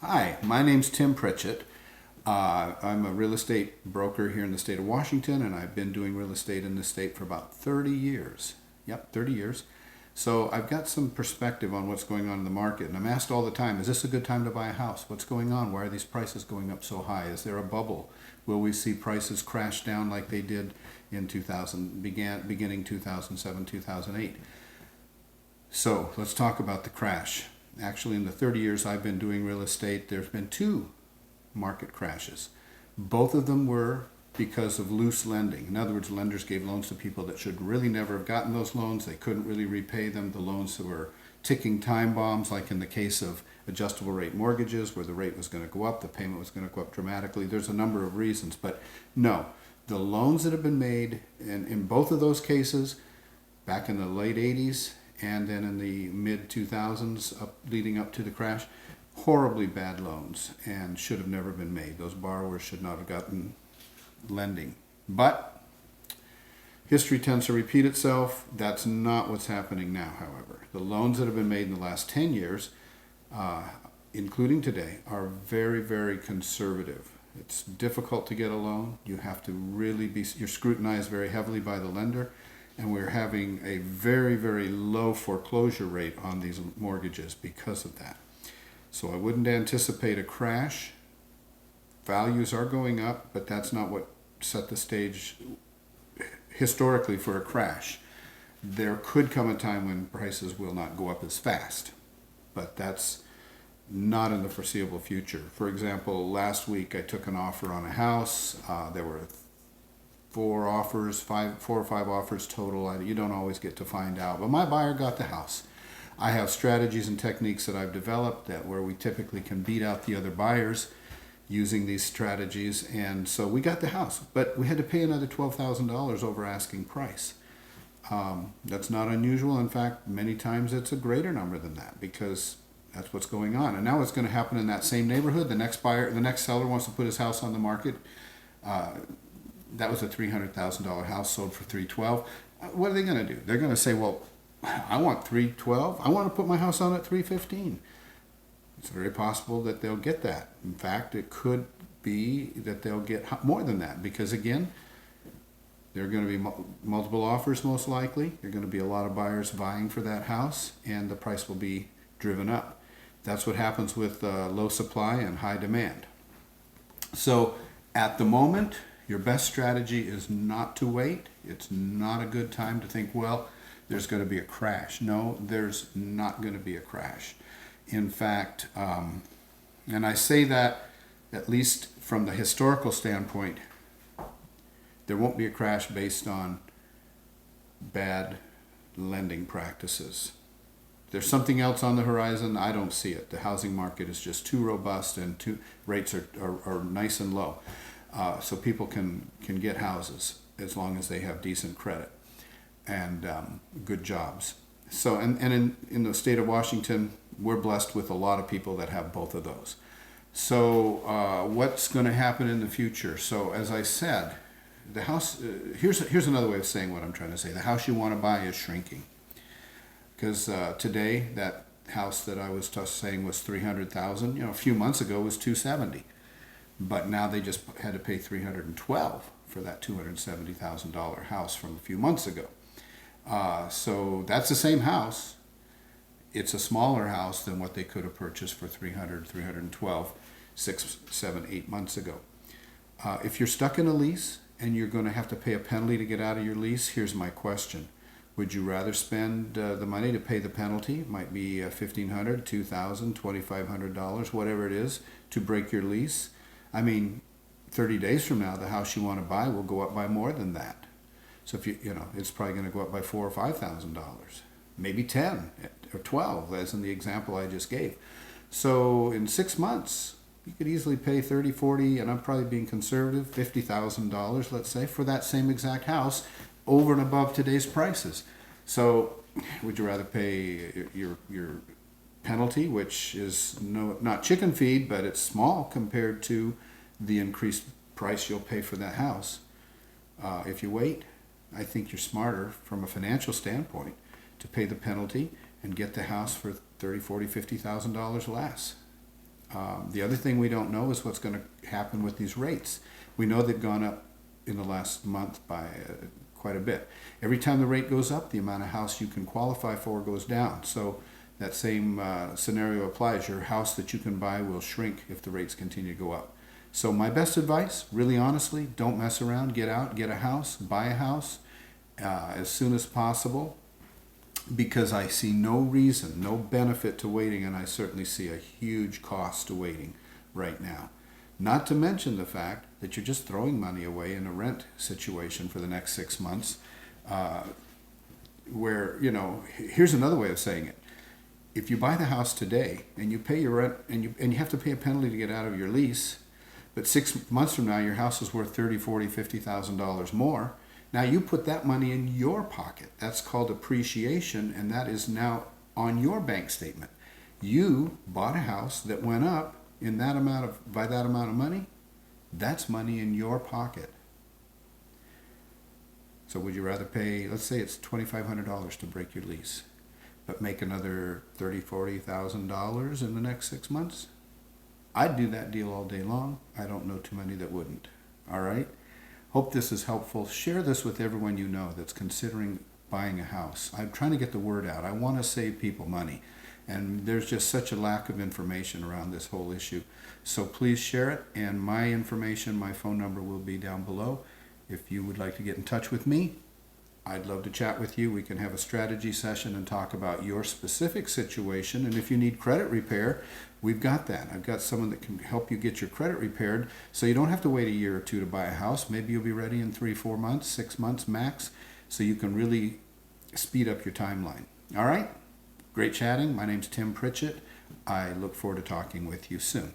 Hi, my name's Tim Pritchett. I'm a real estate broker here in the state of Washington, and I've been doing real estate in the state for about 30 years. Yep, 30 years. So I've got some perspective on what's going on in the market, and I'm asked all the time, is this a good time to buy a house? What's going on? Why are these prices going up so high? Is there a bubble? Will we see prices crash down like they did in beginning 2007, 2008? So let's talk about the crash. Actually, in the 30 years I've been doing real estate, there's been two market crashes. Both of them were because of loose lending. In other words, lenders gave loans to people that should really never have gotten those loans. They couldn't really repay them. The loans were ticking time bombs, like in the case of adjustable rate mortgages, where the rate was going to go up, the payment was going to go up dramatically. There's a number of reasons, but no, the loans that have been made in both of those cases, back in the late 80s and then in the mid 2000s leading up to the crash, horribly bad loans and should have never been made. Those borrowers should not have gotten lending. But history tends to repeat itself. That's not what's happening now, however. The loans that have been made in the last 10 years, including today, are very, very conservative. It's difficult to get a loan. You have to really you're scrutinized very heavily by the lender. And we're having a very, very low foreclosure rate on these mortgages because of that. So I wouldn't anticipate a crash. Values are going up, but that's not what set the stage historically for a crash. There could come a time when prices will not go up as fast, but that's not in the foreseeable future. For example, last week I took an offer on a house. There were four or five offers total. You don't always get to find out, but my buyer got the house. I have strategies and techniques that I've developed where we typically can beat out the other buyers using these strategies, and so we got the house, but we had to pay another $12,000 over asking price. That's not unusual. In fact, many times it's a greater number than that because that's what's going on. And now what's going to happen in that same neighborhood, the next seller wants to put his house on the market. That was a $300,000 house sold for $312,000. What are they going to do? They're going to say, well, I want $312,000. I want to put my house on at $315,000. It's very possible that they'll get that. In fact, it could be that they'll get more than that because, again, there are going to be multiple offers most likely. There are going to be a lot of buyers vying for that house, and the price will be driven up. That's what happens with low supply and high demand. So at the moment, your best strategy is not to wait. It's not a good time to think, well, there's going to be a crash. No, there's not going to be a crash. In fact, and I say that at least from the historical standpoint, there won't be a crash based on bad lending practices. There's something else on the horizon. I don't see it. The housing market is just too robust and rates are nice and low. So people can get houses as long as they have decent credit and good jobs. So and in the state of Washington, we're blessed with a lot of people that have both of those. So what's going to happen in the future? So as I said, the house. Here's another way of saying what I'm trying to say. The house you want to buy is shrinking because today that house that I was saying was $300,000. A few months ago was $270,000. But now they just had to pay $312,000 for that $270,000 house from a few months ago. So that's the same house. It's a smaller house than what they could have purchased for $312,000 6, 7, 8 months ago. If you're stuck in a lease and you're going to have to pay a penalty to get out of your lease, here's my question. Would you rather spend the money to pay the penalty? It might be $1,500, $2,000, $2,500, whatever it is, to break your lease. I mean, 30 days from now, the house you want to buy will go up by more than that. So if it's probably going to go up by $4,000 or $5,000, maybe 10 or 12, as in the example I just gave. So in 6 months, you could easily pay 30, 40, and I'm probably being conservative, $50,000, let's say, for that same exact house over and above today's prices. So would you rather pay your penalty, which is not chicken feed, but it's small compared to the increased price you'll pay for that house? If you wait, I think you're smarter from a financial standpoint to pay the penalty and get the house for $30,000, $40,000, $50,000 less. The other thing we don't know is what's going to happen with these rates. We know they've gone up in the last month by quite a bit. Every time the rate goes up, the amount of house you can qualify for goes down. So that same scenario applies. Your house that you can buy will shrink if the rates continue to go up. So my best advice, really honestly, don't mess around. Get out, get a house, buy a house as soon as possible, because I see no reason, no benefit to waiting, and I certainly see a huge cost to waiting right now. Not to mention the fact that you're just throwing money away in a rent situation for the next 6 months, where, here's another way of saying it. If you buy the house today and you pay your rent and you have to pay a penalty to get out of your lease, but 6 months from now your house is worth $30,000, $40,000, $50,000 more. Now you put that money in your pocket. That's called appreciation, and that is now on your bank statement. You bought a house that went up in by that amount of money. That's money in your pocket. So would you rather pay, let's say it's $2,500 to break your lease, but make another $30,000, $40,000 in the next 6 months? I'd do that deal all day long. I don't know too many that wouldn't. All right? Hope this is helpful. Share this with everyone you know that's considering buying a house. I'm trying to get the word out. I want to save people money. And there's just such a lack of information around this whole issue. So please share it. And my information, my phone number will be down below. If you would like to get in touch with me, I'd love to chat with you. We can have a strategy session and talk about your specific situation. And if you need credit repair, we've got that. I've got someone that can help you get your credit repaired, so you don't have to wait a year or two to buy a house. Maybe you'll be ready in 3, 4 months, 6 months max, so you can really speed up your timeline. All right? Great chatting. My name's Tim Pritchett. I look forward to talking with you soon.